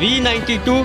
V92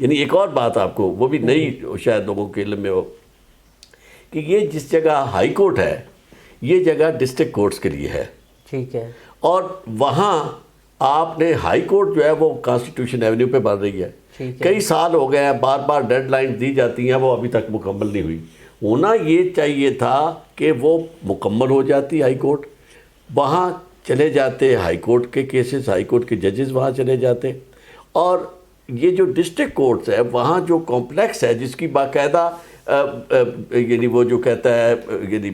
یعنی ایک اور بات آپ کو وہ بھی نئی شاید لوگوں کے علم میں ہو کہ یہ جس جگہ ہائی کورٹ ہے یہ جگہ ڈسٹرکٹ کورٹس کے لیے ہے. ٹھیک ہے. اور وہاں آپ نے ہائی کورٹ جو ہے وہ کانسٹیٹیوشن ایونیو پہ بن رہی ہے. کئی سال ہو گئے ہیں, بار بار ڈیڈ لائن دی جاتی ہیں, وہ ابھی تک مکمل نہیں ہوئی. ہونا یہ چاہیے تھا کہ وہ مکمل ہو جاتی ہائی کورٹ, وہاں چلے جاتے ہائی کورٹ کے کیسز, ہائی کورٹ کے ججز وہاں چلے جاتے, اور یہ جو ڈسٹرکٹ کورٹس ہے وہاں جو کمپلیکس ہے جس کی باقاعدہ یعنی وہ جو کہتا ہے یعنی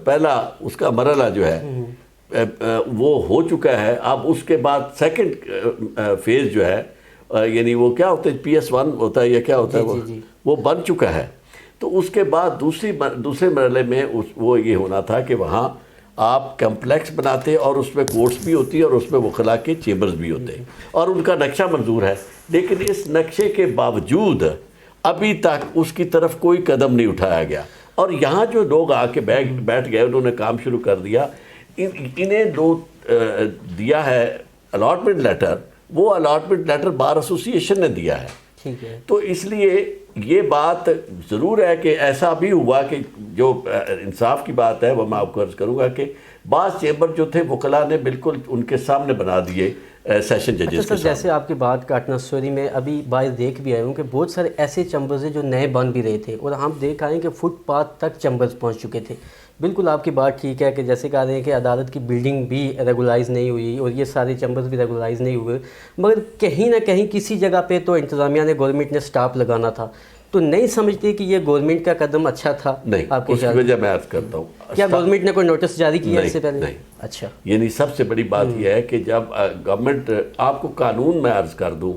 پہلا اس کا مرحلہ جو ہے وہ ہو چکا ہے. اب اس کے بعد سیکنڈ فیز جو ہے یعنی وہ کیا ہوتا ہے PS1 ہوتا ہے یا کیا ہوتا ہے وہ بن چکا ہے. تو اس کے بعد دوسرے مرحلے میں وہ یہ ہونا تھا کہ وہاں آپ کمپلیکس بناتے اور اس میں کورٹس بھی ہوتی اور اس میں وکلاء کے چیمبرز بھی ہوتے اور ان کا نقشہ منظور ہے. لیکن اس نقشے کے باوجود ابھی تک اس کی طرف کوئی قدم نہیں اٹھایا گیا. اور یہاں جو لوگ آ کے بیٹھ گئے, انہوں نے کام شروع کر دیا. انہیں جو دیا ہے الاٹمنٹ لیٹر, وہ الاٹمنٹ لیٹر بار ایسوسی ایشن نے دیا ہے. ٹھیک ہے. تو اس لیے یہ بات ضرور ہے کہ ایسا بھی ہوا کہ جو انصاف کی بات ہے وہ میں آپ کو عرض کروں گا کہ بعض چیمبر جو تھے وکلاء نے بالکل ان کے سامنے بنا دیے سیشن ججز کے سامنے. جیسے آپ کی بات کاٹنا سوری میں ابھی باہر دیکھ بھی آئے ہوں کہ بہت سارے ایسے چیمبرز ہیں جو نئے بن بھی رہے تھے, اور ہم دیکھ آئے ہیں کہ فٹ پاتھ تک چیمبرز پہنچ چکے تھے. بالکل آپ کی بات ٹھیک ہے کہ جیسے کہہ رہے ہیں کہ عدالت کی بلڈنگ بھی ریگولائز نہیں ہوئی اور یہ سارے چیمبرز بھی ریگولائز نہیں ہوئے, مگر کہیں نہ کہیں کسی جگہ پہ تو انتظامیہ نے, گورنمنٹ نے سٹاپ لگانا تھا. تو نہیں سمجھتے کہ یہ گورنمنٹ کا قدم اچھا تھا؟ نہیں, اس کی وجہ میں عرض کرتا ہوں. کیا گورنمنٹ نے کوئی نوٹس جاری کیا اس سے پہلے؟ نہیں. اچھا. یعنی سب سے بڑی بات یہ ہے کہ جب گورنمنٹ, آپ کو قانون میں عرض کر دوں,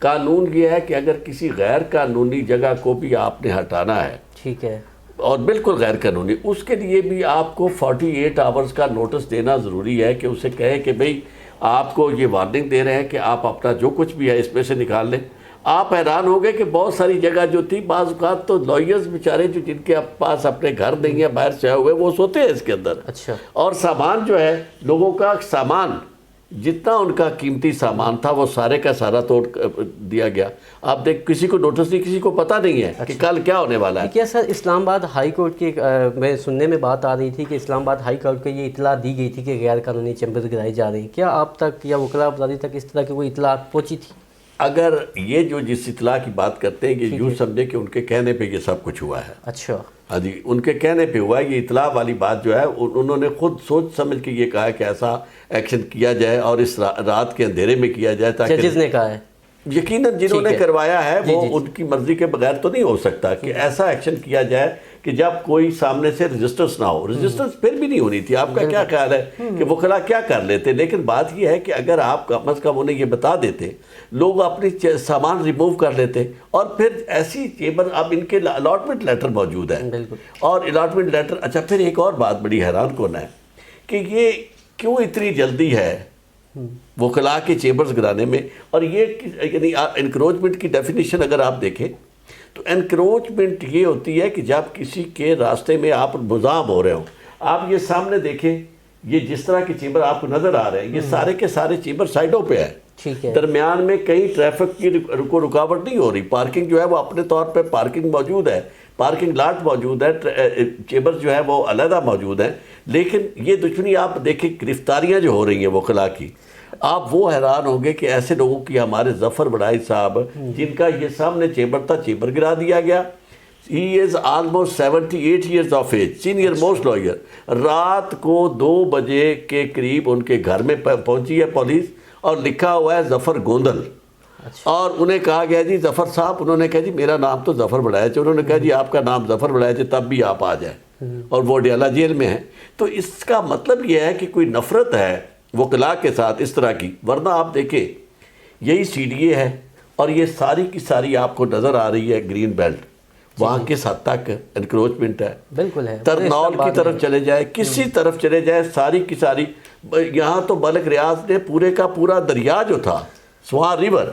قانون یہ ہے کہ اگر کسی غیر قانونی جگہ کو بھی آپ نے ہٹانا ہے, ٹھیک ہے, اور بالکل غیر قانونی, اس کے لیے بھی آپ کو 48 آورز کا نوٹس دینا ضروری ہے کہ اسے کہے کہ بھئی آپ کو یہ وارننگ دے رہے ہیں کہ آپ اپنا جو کچھ بھی ہے اس میں سے نکال لیں. آپ حیران ہو گئے کہ بہت ساری جگہ جو تھی, بعض اوقات تو لائرز بیچارے جو جن کے پاس اپنے گھر نہیں ہے, باہر سے آئے ہوئے, وہ سوتے ہیں اس کے اندر. اچھا. اور سامان جو ہے لوگوں کا سامان, جتنا ان کا قیمتی سامان تھا وہ سارے کا سارا توڑ دیا گیا. آپ دیکھ, کسی کو نوٹس نہیں, کسی کو پتہ نہیں ہے کہ کل کیا ہونے والا ہے. کیا سر اسلام آباد ہائی کورٹ کی میں سننے میں بات آ رہی تھی کہ اسلام آباد ہائی کورٹ کو یہ اطلاع دی گئی تھی کہ غیر قانونی چیمبرز گرائے جا رہے ہیں. کیا آپ تک یا وکلاء افرادی تک اس طرح کی کوئی اطلاع پہنچی تھی؟ اگر یہ جو جس اطلاع کی بات کرتے ہیں کہ یوں سمجھے کہ ان کے کہنے پہ یہ سب کچھ ہوا ہے. اچھا. ہاں جی, ان کے کہنے پہ ہوا ہے. یہ اطلاع والی بات جو ہے انہوں نے خود سوچ سمجھ کے یہ کہا کہ ایسا ایکشن کیا جائے اور اس رات کے اندھیرے میں کیا جائے, تاکہ ججز نے کہا ہے. یقیناً جنہوں نے کروایا ہے وہ ان کی مرضی کے بغیر تو نہیں ہو سکتا کہ ایسا ایکشن کیا جائے کہ جب کوئی سامنے سے رجسٹرز نہ ہو. رجسٹرز پھر بھی نہیں ہونی تھی. آپ کا کیا خیال ہے کہ وکلاء کیا کر لیتے؟ لیکن بات یہ ہے کہ اگر آپ کم از کم انہیں یہ بتا دیتے, لوگ اپنی سامان ریموو کر لیتے, اور پھر ایسی چیمبر, اب ان کے الاٹمنٹ لیٹر موجود ہے, اور الاٹمنٹ لیٹر. اچھا, پھر ایک اور بات بڑی حیران کن ہے کہ یہ کیوں اتنی جلدی ہے وکلاء کے چیمبرز گرانے میں. اور یہ یعنی انکروچمنٹ کی ڈیفینیشن اگر آپ دیکھیں تو انکروچمنٹ یہ ہوتی ہے کہ جب کسی کے راستے میں آپ مزاحم ہو رہے ہوں. آپ یہ سامنے دیکھیں, یہ جس طرح کے چیمبر آپ کو نظر آ رہے ہیں, یہ سارے کے سارے چیمبر سائڈوں پہ ہیں. درمیان میں کہیں ٹریفک کی رکاوٹ نہیں ہو رہی. پارکنگ جو ہے وہ اپنے طور پہ پارکنگ موجود ہے, پارکنگ لاٹ موجود ہے, چیمبر جو ہے وہ علیحدہ موجود ہیں. لیکن یہ دشمنی آپ دیکھیں, گرفتاریاں جو ہو رہی ہیں وکلاء کی, آپ وہ حیران ہوں گے کہ ایسے لوگوں کی, ہمارے ظفر بڑائی صاحب جن کا یہ سامنے چیمبر تھا, چیمبر گرا دیا گیا. He is almost 78 years of age, senior most lawyer. رات کو 2 بجے کے قریب ان کے گھر میں پہنچی ہے پولیس, اور لکھا ہوا ہے ظفر گوندل. اور انہیں کہا گیا جی ظفر صاحب, انہوں نے کہا جی میرا نام تو ظفر بڑائچ, انہوں نے کہا جی آپ کا نام ظفر بڑائچ ہے, تب بھی آپ آ جائیں, اور وہ ڈیالہ جیل میں ہیں. تو اس کا مطلب یہ ہے کہ کوئی نفرت ہے وکلاء کے ساتھ اس طرح کی. ورنہ آپ دیکھیں یہی CDA ہے, اور یہ ساری کی ساری آپ کو نظر آ رہی ہے گرین بیلٹ, وہاں کس حد تک انکروچمنٹ ہے. بالکل ہے. ترنول کی طرف چلے جائے, کسی طرف چلے جائے, ساری کی ساری. یہاں تو ملک ریاض نے پورے کا پورا دریا جو تھا, سوان ریور,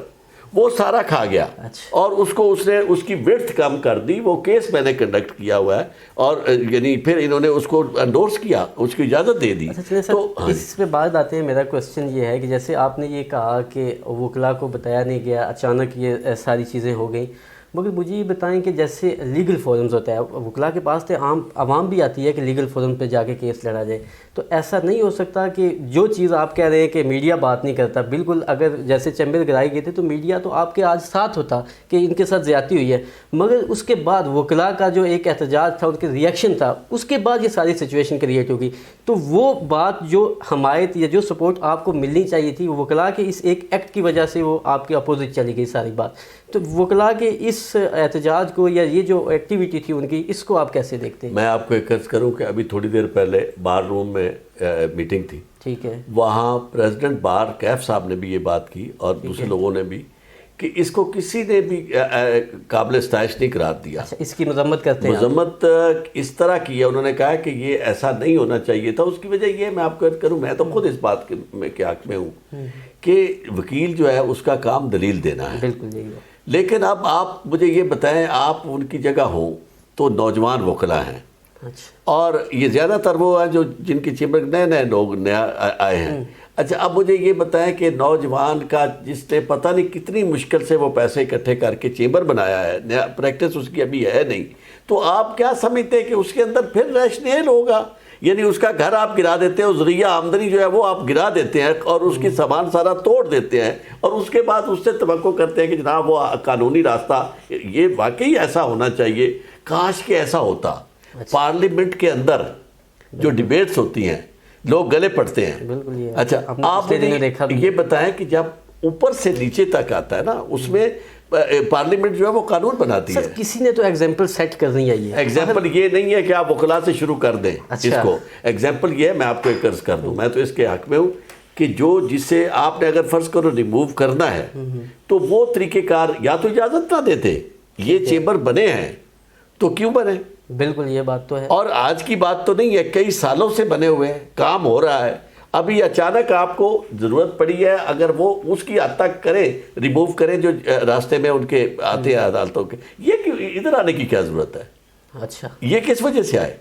وہ سارا کھا گیا اچھا۔ اور اس نے اس کی وڈتھ کم کر دی. وہ کیس میں نے کنڈکٹ کیا ہوا ہے اور یعنی پھر انہوں نے اس کو انڈورس کیا, اس کی اجازت دے دی. تو اس پہ بات آتے ہیں. میرا کوشچن یہ ہے کہ جیسے آپ نے یہ کہا کہ وکلاء کو بتایا نہیں گیا, اچانک یہ ساری چیزیں ہو گئیں, مگر مجھے یہ بتائیں کہ جیسے لیگل فورمز ہوتا ہے, وکلاء کے پاس تو عوام بھی آتی ہے کہ لیگل فورم پہ جا کے کیس لڑا جائے, تو ایسا نہیں ہو سکتا کہ جو چیز آپ کہہ رہے ہیں کہ میڈیا بات نہیں کرتا, بالکل اگر جیسے چیمبر گرائی گئے تھے تو میڈیا تو آپ کے آج ساتھ ہوتا کہ ان کے ساتھ زیادتی ہوئی ہے, مگر اس کے بعد وکلاء کا جو ایک احتجاج تھا, ان کے ریئیکشن تھا, اس کے بعد یہ ساری سچویشن کریٹ ہوگی. تو وہ بات جو حمایت یا جو سپورٹ آپ کو ملنی چاہیے تھی, وکلاء کے اس ایک ایکٹ کی وجہ سے وہ آپ کے اپوزٹ چلی گئی ساری بات. تو وکلاء کے اس احتجاج کو یا یہ جو ایکٹیویٹی تھی ان کی, اس کو آپ کیسے دیکھتے ہیں؟ میں آپ کو ایک عرض کروں کہ ابھی تھوڑی دیر پہلے بار روم میں میٹنگ تھی, ٹھیک ہے, وہاں پریزیڈنٹ بار کیف صاحب نے بھی یہ بات کی اور دوسرے لوگوں نے بھی, کہ اس کو کسی نے بھی قابل ستائش نہیں قرار دیا. اس کی مذمت کرتے ہیں, مذمت اس طرح کی ہے, انہوں نے کہا کہ یہ ایسا نہیں ہونا چاہیے تھا. اس کی وجہ یہ میں آپ کو عرض کروں, میں تو خود اس بات کے حق میں ہوں کہ وکیل جو ہے اس کا کام دلیل دینا ہے. بالکل یہی ہے. لیکن اب آپ مجھے یہ بتائیں, آپ ان کی جگہ ہوں تو نوجوان وکلاء ہیں, اور یہ زیادہ تر وہ ہیں جو جن کی چیمبر نئے لوگ نیا آئے ہیں. اچھا, اب مجھے یہ بتائیں کہ نوجوان کا جس نے پتہ نہیں کتنی مشکل سے وہ پیسے اکٹھے کر کے چیمبر بنایا ہے, نیا پریکٹس اس کی ابھی ہے نہیں, تو آپ کیا سمجھتے ہیں کہ اس کے اندر پھر ریشنیل ہوگا؟ یعنی اس کا گھر آپ گرا دیتے ہیں, ذریعہ آمدنی جو ہے وہ آپ گرا دیتے ہیں اور اس کی سامان سارا توڑ دیتے ہیں, اور اس کے بعد اس سے توقع کرتے ہیں کہ جناب وہ قانونی راستہ. یہ واقعی ایسا ہونا چاہیے, کاش کہ ایسا ہوتا. پارلیمنٹ کے اندر جو ڈیبیٹس ہوتی ہیں لوگ گلے پڑتے ہیں. بالکل. اچھا, آپ یہ بتائیں کہ جب اوپر سے نیچے تک آتا ہے نا, اس میں پارلیمنٹ جو ہے وہ قانون بناتی ہے. کسی نے تو ایگزامپل سیٹ کرنی ہے. ایگزامپل یہ نہیں ہے کہ آپ وکلاء سے شروع کر دیں اس کو. ایگزامپل یہ ہے, میں آپ کو ایک عرض کر دوں, میں تو اس کے حق میں ہوں کہ جسے آپ نے اگر فرض کرو ریموو کرنا ہے تو وہ طریقہ کار یا تو اجازت نہ دیتے. یہ چیمبر بنے ہیں تو کیوں بنے؟ بالکل, یہ بات تو ہے. اور آج کی بات تو نہیں ہے, کئی سالوں سے بنے ہوئے ہیں, کام ہو رہا ہے. ابھی اچانک آپ کو ضرورت پڑی ہے, اگر وہ اس کی حد تک کریں, ریموو کریں جو راستے میں ان کے آتے ہیں عدالتوں کے, یہ ادھر آنے کی کیا ضرورت ہے؟ اچھا, یہ کس وجہ سے آئے؟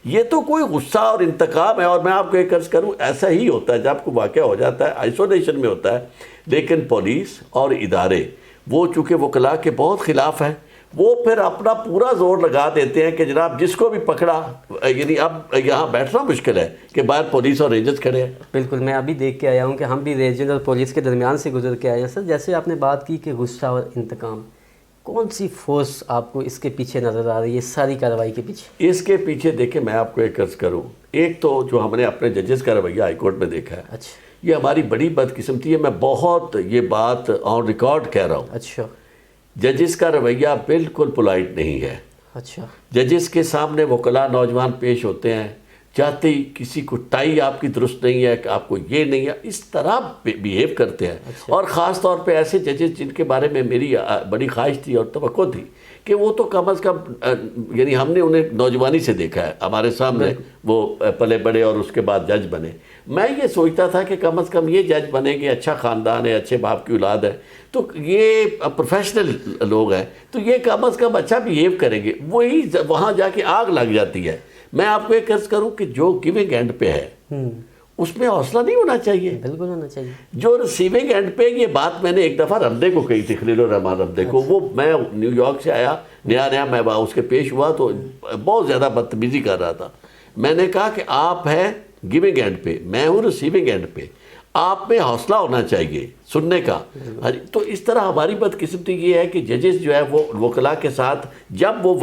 یہ تو کوئی غصہ اور انتقام ہے. اور میں آپ کو ایک عرض کروں, ایسا ہی ہوتا ہے جب کوئی واقعہ ہو جاتا ہے, آئسولیشن میں ہوتا ہے, لیکن پولیس اور ادارے وہ چونکہ وکلاء کے بہت خلاف ہیں, وہ پھر اپنا پورا زور لگا دیتے ہیں کہ جناب جس کو بھی پکڑا, یعنی اب یہاں بیٹھنا مشکل ہے کہ باہر پولیس اور رینجرز کھڑے ہیں. بالکل, میں ابھی دیکھ کے آیا ہوں کہ ہم بھی رینجر اور پولیس کے درمیان سے گزر کے آئے ہیں. سر, جیسے آپ نے بات کی کہ غصہ اور انتقام, کون سی فورس آپ کو اس کے پیچھے نظر آ رہی ہے, اس ساری کارروائی کے پیچھے؟ اس کے پیچھے دیکھیں, میں آپ کو ایک عرض کروں, ایک تو جو ہم نے اپنے ججز کا رویہ ہائی کورٹ میں دیکھا ہے, اچھا, یہ ہماری بڑی بدقسمتی ہے. میں بہت یہ بات آن ریکارڈ کہہ رہا ہوں. اچھا, ججز کا رویہ بالکل پولائٹ نہیں ہے. اچھا, ججز کے سامنے وکلاء نوجوان پیش ہوتے ہیں, چاہتے ہی کسی کو ٹائی آپ کی درست نہیں ہے کہ آپ کو یہ نہیں ہے, اس طرح بیہیو کرتے ہیں. اور خاص طور پہ ایسے ججز جن کے بارے میں میری بڑی خواہش تھی اور توقع تھی کہ وہ تو کم از کم, یعنی ہم نے انہیں نوجوانی سے دیکھا ہے ہمارے سامنے, وہ پلے بڑے اور اس کے بعد جج بنے. میں یہ سوچتا تھا کہ کم از کم یہ جج بنے کہ اچھا خاندان ہے, اچھے باپ کی اولاد ہے, تو یہ پروفیشنل لوگ ہیں, تو یہ کم از کم اچھا بیہیو کریں گے. وہی وہاں جا کے آگ لگ جاتی ہے. میں آپ کو ایک عرض کروں کہ جو گیونگ اینڈ پہ ہے اس میں حوصلہ نہیں ہونا چاہیے. بالکل ہونا چاہیے. جو ریسیونگ اینڈ پہ, یہ بات میں نے ایک دفعہ رمدے کو کہی تھی, خلیل الرحمان رمدے کو. وہ میں نیو یارک سے آیا, نیا میں اس کے پیش ہوا تو بہت زیادہ بدتمیزی کر رہا تھا. میں نے کہا کہ آپ ہیں گیونگ اینڈ پہ, میں ہوں ریسیونگ اینڈ پہ, آپ میں حوصلہ ہونا چاہیے سننے کا. تو اس طرح ہماری بدقسمتی یہ ہے کہ ججز جو ہے وہ وکلاء کے ساتھ, جب وہ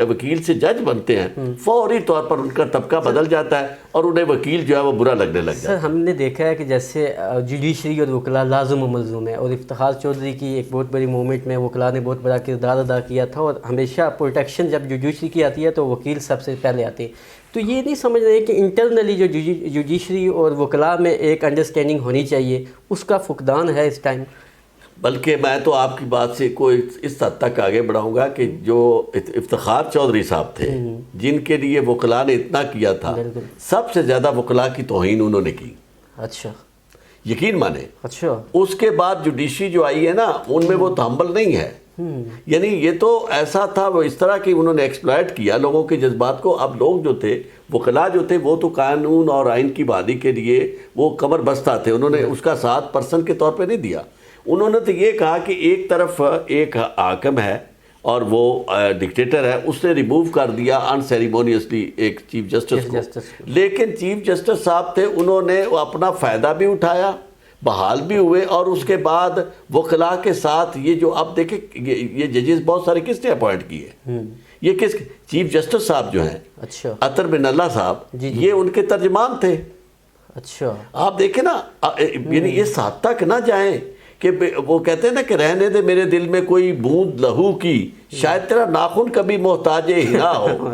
وکیل سے جج بنتے ہیں, فوری طور پر ان کا طبقہ بدل جاتا ہے اور انہیں وکیل جو ہے وہ برا لگنے لگ جاتا ہے. سر, ہم نے دیکھا ہے کہ جیسے جوڈیشری اور وکلاء لازم و ملزوم ہے, اور افتخار چودھری کی ایک بہت بڑی موومنٹ میں وکلاء نے بہت بڑا کردار ادا کیا تھا, اور ہمیشہ پروٹیکشن جب جوڈیشری کی آتی ہے تو وکیل سب سے پہلے آتے ہیں. تو یہ نہیں سمجھ رہے کہ انٹرنلی جو جوڈیشری اور وکلاء میں ایک انڈرسٹینڈنگ ہونی چاہیے, اس کا فقدان ہے اس ٹائم. بلکہ میں تو آپ کی بات سے کوئی اس حد تک آگے بڑھاؤں گا کہ جو افتخار چودھری صاحب تھے, جن کے لیے وکلاء نے اتنا کیا تھا, سب سے زیادہ وکلاء کی توہین انہوں نے کی. اچھا, یقین مانیں. اچھا. اس کے بعد جوڈیشری جو آئی ہے نا ان میں وہ تحمل نہیں ہے. یعنی یہ تو ایسا تھا وہ اس طرح کی انہوں نے ایکسپلائٹ کیا لوگوں کے جذبات کو. اب لوگ جو تھے وکلاء جو تھے وہ تو قانون اور آئین کی بحالی کے لیے وہ کمر بستہ تھے, انہوں نے اس کا ساتھ پرسن کے طور پہ نہیں دیا. انہوں نے تو یہ کہا کہ ایک طرف ایک حاکم ہے اور وہ ڈکٹیٹر ہے, اس نے ریموو کر دیا ان سیریمونیسلی ایک چیف جسٹس کو. لیکن چیف جسٹس صاحب تھے, انہوں نے اپنا فائدہ بھی اٹھایا, بحال بھی ہوئے, اور اس کے بعد وکلاء کے ساتھ یہ جو آپ دیکھیں یہ ججز بہت سارے کس نے اپوائنٹ کیے, یہ کس چیف جسٹس صاحب جو ہیں اچھا عطر بن اللہ صاحب یہ ان کے ترجمان تھے. اچھا. آپ دیکھیں نا یعنی اس حد تک نہ جائیں کہ وہ کہتے ہیں نا کہ رہنے دے میرے دل میں کوئی بوند لہو کی, شاید تیرا ناخن کبھی محتاج ہنا ہو.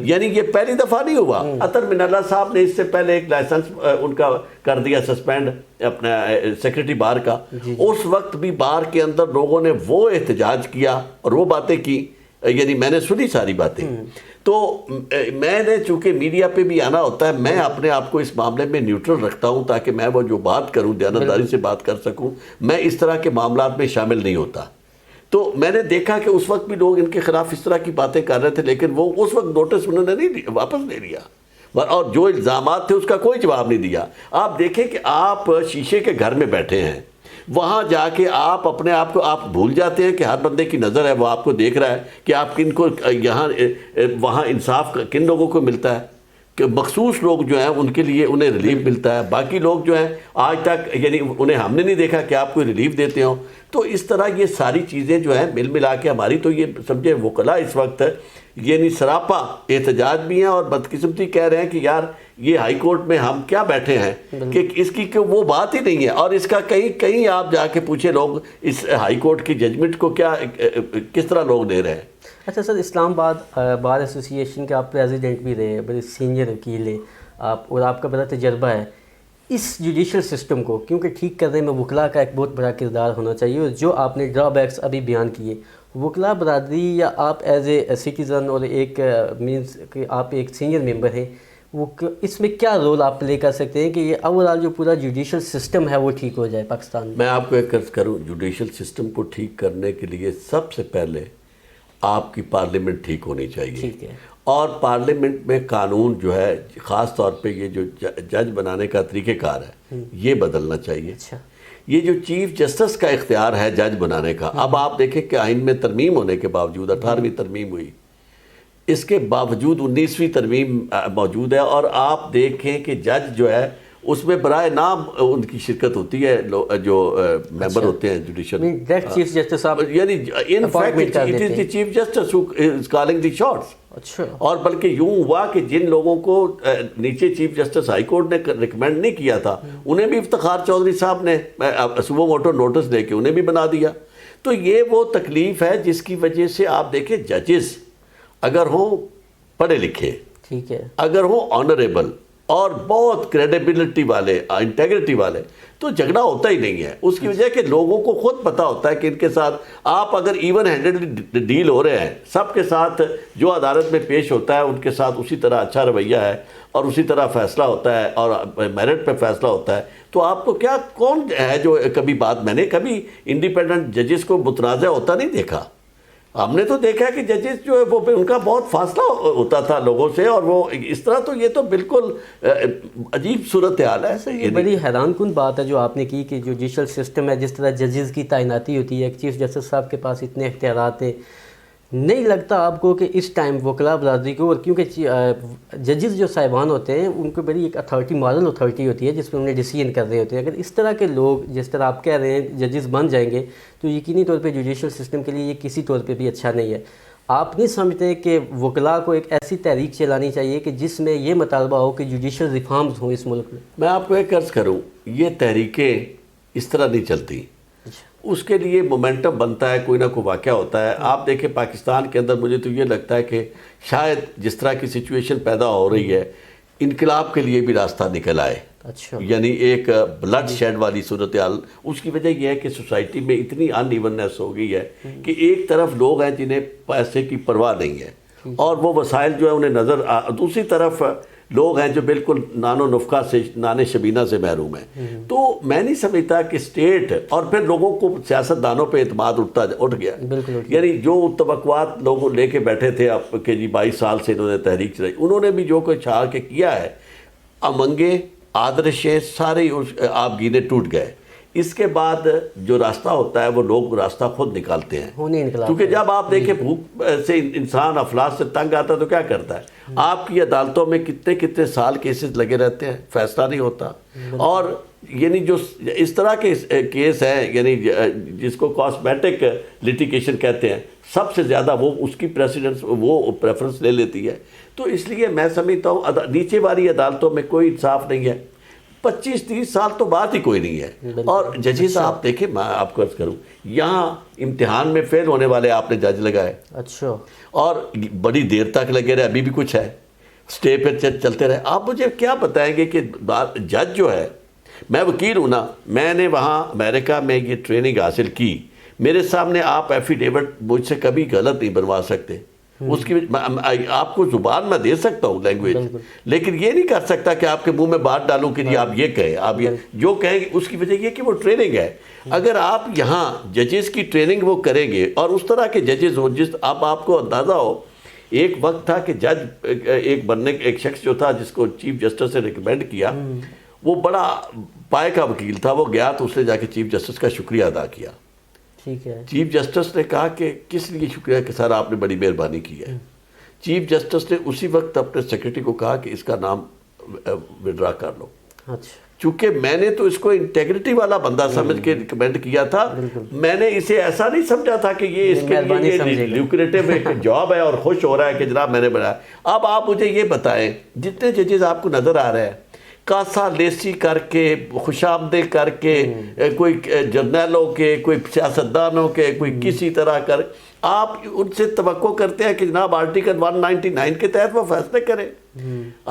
یعنی یہ پہلی دفعہ نہیں ہوا. عطر بن اللہ صاحب نے اس سے پہلے ایک لائسنس ان کا کر دیا سسپینڈ اپنا سیکرٹری بار کا. اس وقت بھی بار کے اندر لوگوں نے وہ احتجاج کیا اور وہ باتیں کی, یعنی میں نے سنی ساری باتیں. تو میں نے چونکہ میڈیا پہ بھی آنا ہوتا ہے, میں اپنے آپ کو اس معاملے میں نیوٹرل رکھتا ہوں تاکہ میں وہ جو بات کروں دیانتداری سے بات کر سکوں. میں اس طرح کے معاملات میں شامل نہیں ہوتا. تو میں نے دیکھا کہ اس وقت بھی لوگ ان کے خلاف اس طرح کی باتیں کر رہے تھے, لیکن وہ اس وقت نوٹس انہوں نے نہیں واپس لے لیا, اور جو الزامات تھے اس کا کوئی جواب نہیں دیا. آپ دیکھیں کہ آپ شیشے کے گھر میں بیٹھے ہیں, وہاں جا کے آپ اپنے آپ کو آپ بھول جاتے ہیں کہ ہر بندے کی نظر ہے, وہ آپ کو دیکھ رہا ہے کہ آپ کن کو یہاں وہاں انصاف کن لوگوں کو ملتا ہے, کہ مخصوص لوگ جو ہیں ان کے لیے انہیں ریلیف ملتا ہے, باقی لوگ جو ہیں آج تک یعنی انہیں ہم نے نہیں دیکھا کہ آپ کو ریلیف دیتے ہوں. تو اس طرح یہ ساری چیزیں جو ہیں مل ملا کے ہماری تو یہ سمجھے وکلاء اس وقت یعنی سراپا احتجاج بھی ہیں اور بدقسمتی کہہ رہے ہیں کہ یار یہ ہائی کورٹ میں ہم کیا بیٹھے ہیں کہ اس کی کہ وہ بات ہی نہیں ہے. اور اس کا کہیں آپ جا کے پوچھیں لوگ اس ہائی کورٹ کی ججمنٹ کو کیا کس طرح لوگ دے رہے ہیں. اچھا سر, اسلام آباد بار ایسوسی ایشن کے آپ پریزیڈنٹ بھی رہے, بڑے سینئر وکیل ہیں آپ, اور آپ کا بڑا تجربہ ہے اس جوڈیشل سسٹم کو, کیونکہ ٹھیک کرنے میں وکلاء کا ایک بہت بڑا کردار ہونا چاہیے. اور جو آپ نے ڈرا بیکس ابھی بیان کیے, وکلاء برادری یا آپ ایز اے سٹیزن اور ایک مینس کہ آپ ایک سینئر ممبر ہیں, وہ اس میں کیا رول آپ پلے کر سکتے ہیں کہ یہ اوور آل جو پورا جوڈیشل سسٹم ہے وہ ٹھیک ہو جائے پاکستان میں؟ میں آپ کو ایک عرض کروں, جوڈیشل سسٹم کو ٹھیک کرنے کے لیے سب سے پہلے آپ کی پارلیمنٹ ٹھیک ہونی چاہیے. ٹھیک ہے. اور پارلیمنٹ میں قانون جو ہے خاص طور پہ یہ جو جج بنانے کا طریقہ کار ہے یہ بدلنا چاہیے. اچھا. یہ جو چیف جسٹس کا اختیار ہے جج بنانے کا, اب آپ دیکھیں کہ آئین میں ترمیم ہونے کے باوجود 18ویں ترمیم ہوئی, اس کے باوجود 19ویں ترمیم موجود ہے, اور آپ دیکھیں کہ جج جو ہے اس میں برائے نام ان کی شرکت ہوتی ہے جو ممبر ہوتے ہیں جوڈیشل, چیف جسٹس صاحب یعنی in fact it is the chief justice who is calling the shots. اچھا. اور بلکہ یوں ہوا کہ جن لوگوں کو نیچے چیف جسٹس ہائی کورٹ نے ریکمینڈ نہیں کیا تھا انہیں بھی افتخار چودھری صاحب نے صبح موٹو نوٹس دے کے انہیں بھی بنا دیا. تو یہ وہ تکلیف ہے جس کی وجہ سے آپ دیکھیں ججز اگر ہوں پڑھے لکھے, ٹھیک ہے, اگر ہوں آنریبل اور بہت کریڈیبلٹی والے, انٹیگریٹی والے, تو جھگڑا ہوتا ہی نہیں ہے. اس کی وجہ کہ لوگوں کو خود پتہ ہوتا ہے کہ ان کے ساتھ آپ اگر ایون ہینڈڈ ڈیل ہو رہے ہیں, سب کے ساتھ جو عدالت میں پیش ہوتا ہے ان کے ساتھ اسی طرح اچھا رویہ ہے اور اسی طرح فیصلہ ہوتا ہے اور میرٹ پہ فیصلہ ہوتا ہے, تو آپ کو کیا کون ہے جو کبھی بات, میں نے کبھی انڈیپینڈنٹ ججز کو متنازع ہوتا نہیں دیکھا. ہم نے تو دیکھا کہ ججز جو ہے وہ ان کا بہت فاصلہ ہوتا تھا لوگوں سے, اور وہ اس طرح, تو یہ تو بالکل عجیب صورتحال ہے. یہ بڑی حیران کن بات ہے جو آپ نے کی کہ جوڈیشل سسٹم ہے, جس طرح ججز کی تعیناتی ہوتی ہے, ایک چیف جسٹس صاحب کے پاس اتنے اختیارات ہیں. نہیں لگتا آپ کو کہ اس ٹائم وکلاء برادری کو, اور کیونکہ ججز جو صاحبان ہوتے ہیں ان کو بڑی ایک اتھارٹی, مارل اتھارٹی ہوتی ہے جس میں انہیں ڈیسیژن کر رہے ہوتے ہیں, اگر اس طرح کے لوگ جس طرح آپ کہہ رہے ہیں ججز بن جائیں گے تو یقینی طور پہ جوڈیشل سسٹم کے لیے یہ کسی طور پہ بھی اچھا نہیں ہے. آپ نہیں سمجھتے کہ وکلاء کو ایک ایسی تحریک چلانی چاہیے کہ جس میں یہ مطالبہ ہو کہ جوڈیشل ریفارمز ہوں اس ملک میں؟ میں آپ کو ایک عرض کروں, یہ تحریکیں اس طرح نہیں چلتی, اس کے لیے مومنٹم بنتا ہے, کوئی نہ کوئی واقعہ ہوتا ہے. آپ دیکھیں پاکستان کے اندر مجھے تو یہ لگتا ہے کہ شاید جس طرح کی سچویشن پیدا ہو رہی ہے انقلاب کے لیے بھی راستہ نکل آئے. اچھا. یعنی ایک بلڈ شیڈ والی صورتحال, اس کی وجہ یہ ہے کہ سوسائٹی میں اتنی ان ایوننس ہو گئی ہے کہ ایک طرف لوگ ہیں جنہیں پیسے کی پرواہ نہیں ہے اور وہ وسائل جو ہے انہیں نظر, دوسری طرف لوگ ہیں جو بالکل نانو نفقہ سے نان شبینہ سے محروم ہیں. تو میں نہیں سمجھتا کہ اسٹیٹ اور پھر لوگوں کو سیاست دانوں پہ اعتماد اٹھ گیا. یعنی جو توقعات لوگوں لے کے بیٹھے تھے اب کہ جی 22 سال سے انہوں نے تحریک چلائی, انہوں نے بھی جو کچھ چاہ کے کیا ہے, امنگے آدرشیں سارے آپ گینے ٹوٹ گئے. اس کے بعد جو راستہ ہوتا ہے وہ لوگ راستہ خود نکالتے ہیں, کیونکہ جب آپ دیکھیں بھوک سے انسان افلاس سے تنگ آتا ہے تو کیا کرتا ہے, آپ کی عدالتوں میں کتنے کتنے سال کیسز لگے رہتے ہیں, فیصلہ نہیں ہوتا. اور یعنی جو اس طرح کے کیس ہیں یعنی جس کو کاسمیٹک لیٹیگیشن کہتے ہیں, سب سے زیادہ وہ اس کی پریفرنس لے لیتی ہے. تو اس لیے میں سمجھتا ہوں نیچے والی عدالتوں میں کوئی انصاف نہیں ہے. 25-30 سال تو بات ہی کوئی نہیں ہے. اور ججز صاحب دیکھیں, میں آپ کو عرض کروں, یہاں امتحان میں فیل ہونے والے آپ نے جج لگائے, اچھا, اور بڑی دیر تک لگے رہے, ابھی بھی کچھ ہے, سٹے پہ چلتے رہے. آپ مجھے کیا بتائیں گے کہ جج جو ہے, میں وکیل ہوں نا, میں نے وہاں امریکہ میں یہ ٹریننگ حاصل کی, میرے سامنے آپ ایفیڈیوٹ مجھ سے کبھی غلط نہیں بنوا سکتے. اس کی آپ کو زبان میں دے سکتا ہوں لینگویج, لیکن یہ نہیں کر سکتا کہ آپ کے منہ میں بات ڈالوں کہ جی آپ یہ کہیں, آپ یہ جو کہیں گے. اس کی وجہ یہ کہ وہ ٹریننگ ہے. اگر آپ یہاں ججز کی ٹریننگ وہ کریں گے اور اس طرح کے ججز ہوں جس آپ کو اندازہ ہو, ایک وقت تھا کہ جج ایک شخص جو تھا جس کو چیف جسٹس نے ریکمینڈ کیا, وہ بڑا پائے کا وکیل تھا, وہ گیا تو اس نے جا کے چیف جسٹس کا شکریہ ادا کیا. ٹھیک ہے, چیف جسٹس نے کہا کہ کس لیے شکریہ کہ سر آپ نے بڑی مہربانی کی ہے. چیف جسٹس نے اسی وقت اپنے سیکرٹری کو کہا کہ اس کا نام وڈرا کر لو. اچھا, چونکہ میں نے تو اس کو انٹیگریٹی والا بندہ سمجھ کے ریکمینڈ کیا تھا, میں نے اسے ایسا نہیں سمجھا تھا کہ یہ اس کے لیے لیوکریٹو جاب ہے اور خوش ہو رہا ہے کہ جناب میں نے بنایا. اب آپ مجھے یہ بتائیں, جتنے ججز آپ کو نظر آ رہے ہیں, کاسا لیسی کر کے, خوش آمدید کر کے, کوئی جرنیلوں کے, کوئی سیاستدانوں کے, کوئی کسی طرح کر, آپ ان سے توقع کرتے ہیں کہ جناب آرٹیکل 199 کے تحت وہ فیصلے کریں,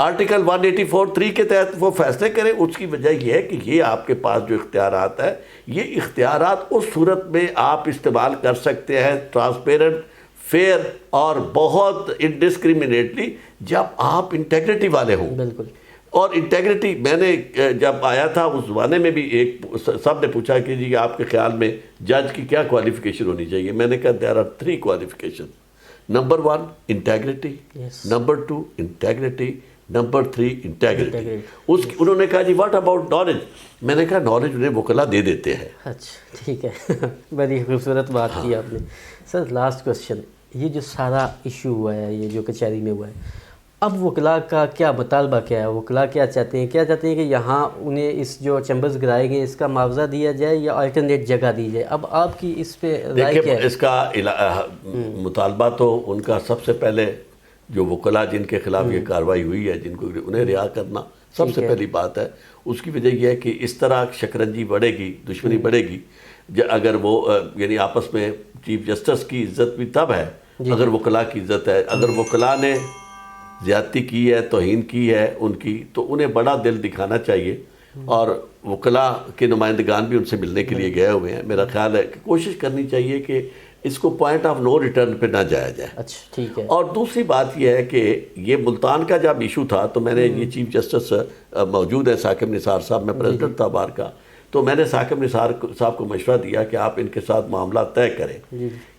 آرٹیکل 184(3) کے تحت وہ فیصلے کریں. اس کی وجہ یہ ہے کہ یہ آپ کے پاس جو اختیارات ہے, یہ اختیارات اس صورت میں آپ استعمال کر سکتے ہیں ٹرانسپیرنٹ, فیئر اور بہت انڈسکریمنیٹلی, جب آپ انٹیگریٹی والے ہوں. بالکل. اور انٹیگریٹی, میں نے جب آیا تھا اس زمانے میں بھی ایک سب نے پوچھا کہ جی آپ کے خیال میں جج کی کیا کوالیفیکیشن ہونی چاہیے. میں نے کہا there are 3 qualifications. Number 1 integrity, number 2 integrity, number 3 integrity. انہوں نے کہا جی واٹ اباؤٹ نالج. میں نے کہا نالج انہیں وکلا دے دیتے ہیں. اچھا, ٹھیک ہے, بڑی خوبصورت بات کی آپ نے. سر لاسٹ کوشچن, یہ جو سارا ایشو ہوا ہے, یہ جو کچہری میں ہوا ہے, اب وکلاء کا کیا مطالبہ کیا ہے؟ وکلاء کیا چاہتے ہیں کہ یہاں انہیں اس جو چیمبرز گرائے گئے اس کا معاوضہ دیا جائے یا آلٹرنیٹ جگہ دی جائے؟ اب آپ کی اس پہ رائے کیا ہے؟ اس کا مطالبہ تو ان کا سب سے پہلے جو وکلاء جن کے خلاف یہ کارروائی ہوئی ہے, جن کو انہیں رہا کرنا سب سے پہلی بات ہے. اس کی وجہ یہ ہے کہ اس طرح شکنجی بڑھے گی, دشمنی بڑھے گی, اگر وہ یعنی آپس میں چیف جسٹس کی عزت بھی تب ہے اگر وکلاء کی عزت ہے. اگر وکلاء نے زیادتی کی ہے, توہین کی ہے ان کی, تو انہیں بڑا دل دکھانا چاہیے. اور وکلاء کے نمائندگان بھی ان سے ملنے کے لیے گئے ہوئے ہیں. میرا خیال ہے کہ کوشش کرنی چاہیے کہ اس کو پوائنٹ آف نو ریٹرن پہ نہ جایا جائے. اچھا, ٹھیک ہے. اور دوسری بات یہ ہے کہ یہ ملتان کا جب ایشو تھا تو میں نے یہ چیف جسٹس موجود ہے ثاقب نثار صاحب, میں پریزیڈنٹ تھا بار کا, تو میں نے ثاقب نثار صاحب کو مشورہ دیا کہ آپ ان کے ساتھ معاملہ طے کریں.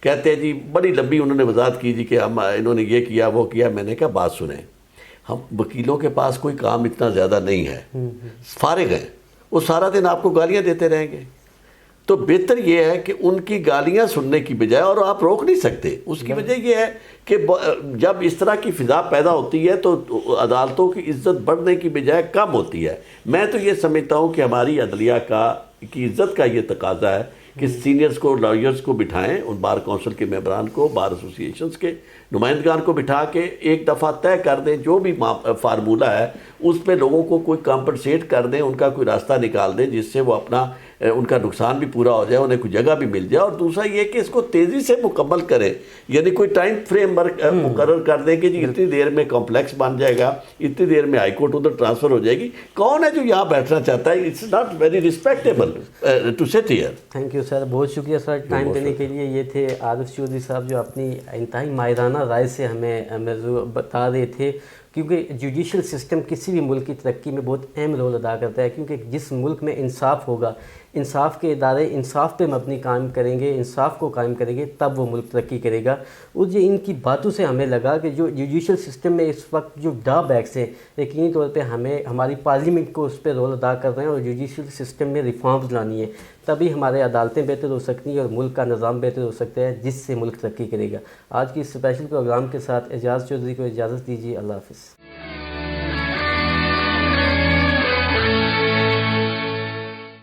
کہتے ہیں جی بڑی لمبی انہوں نے وضاحت کی جی کہ انہوں نے یہ کیا وہ کیا. میں نے کہا بات سنیں, ہم وکیلوں کے پاس کوئی کام اتنا زیادہ نہیں ہے, فارغ ہیں, وہ سارا دن آپ کو گالیاں دیتے رہیں گے. تو بہتر یہ ہے کہ ان کی گالیاں سننے کی بجائے, اور آپ روک نہیں سکتے, اس کی وجہ یہ ہے کہ جب اس طرح کی فضا پیدا ہوتی ہے تو عدالتوں کی عزت بڑھنے کی بجائے کم ہوتی ہے. میں تو یہ سمجھتا ہوں کہ ہماری عدلیہ کی عزت کا یہ تقاضا ہے کہ سینئرز کو, لائرز کو بٹھائیں, ان بار کونسل کے ممبران کو, بار ایسوسیشنز کے نمائندگان کو بٹھا کے ایک دفعہ طے کر دیں جو بھی فارمولہ ہے اس پہ لوگوں کو کوئی کمپنسیٹ کر دیں, ان کا کوئی راستہ نکال دیں جس سے وہ اپنا ان کا نقصان بھی پورا ہو جائے, انہیں کوئی جگہ بھی مل جائے. اور دوسرا یہ کہ اس کو تیزی سے مکمل کریں, یعنی کوئی ٹائم فریم ورک مقرر کر دیں کہ جی اتنی دیر میں کمپلیکس بن جائے گا, اتنی دیر میں ہائی کورٹ ادھر ٹرانسفر ہو جائے گی. کون ہے جو یہاں بیٹھنا چاہتا ہے؟ It's not very respectable to sit here. Thank you sir, بہت شکریہ سر ٹائم دینے کے لیے. یہ تھے عارف چودھری صاحب جو اپنی انتہائی ماہرانہ رائے سے ہمیں موضوع بتا رہے تھے. کیونکہ جوڈیشل سسٹم کسی بھی ملک کی ترقی میں بہت اہم رول ادا کرتا ہے، کیونکہ جس ملک میں انصاف ہوگا، انصاف کے ادارے انصاف پہ مبنی قائم کریں گے، انصاف کو قائم کریں گے، تب وہ ملک ترقی کرے گا۔ اور یہ ان کی باتوں سے ہمیں لگا کہ جو جوڈیشل سسٹم میں اس وقت جو ڈرا بیکس ہیں، یقینی طور پہ ہماری پارلیمنٹ کو اس پہ رول ادا کر رہے ہیں، اور جوڈیشل سسٹم میں ریفارمز لانی ہے، تبھی ہمارے عدالتیں بہتر ہو سکتی ہیں اور ملک کا نظام بہتر ہو سکتا ہے، جس سے ملک ترقی کرے گا۔ آج کی اس اسپیشل پروگرام کے ساتھ اعجاز چودھری کو اجازت دیجیے۔ اللہ حافظ۔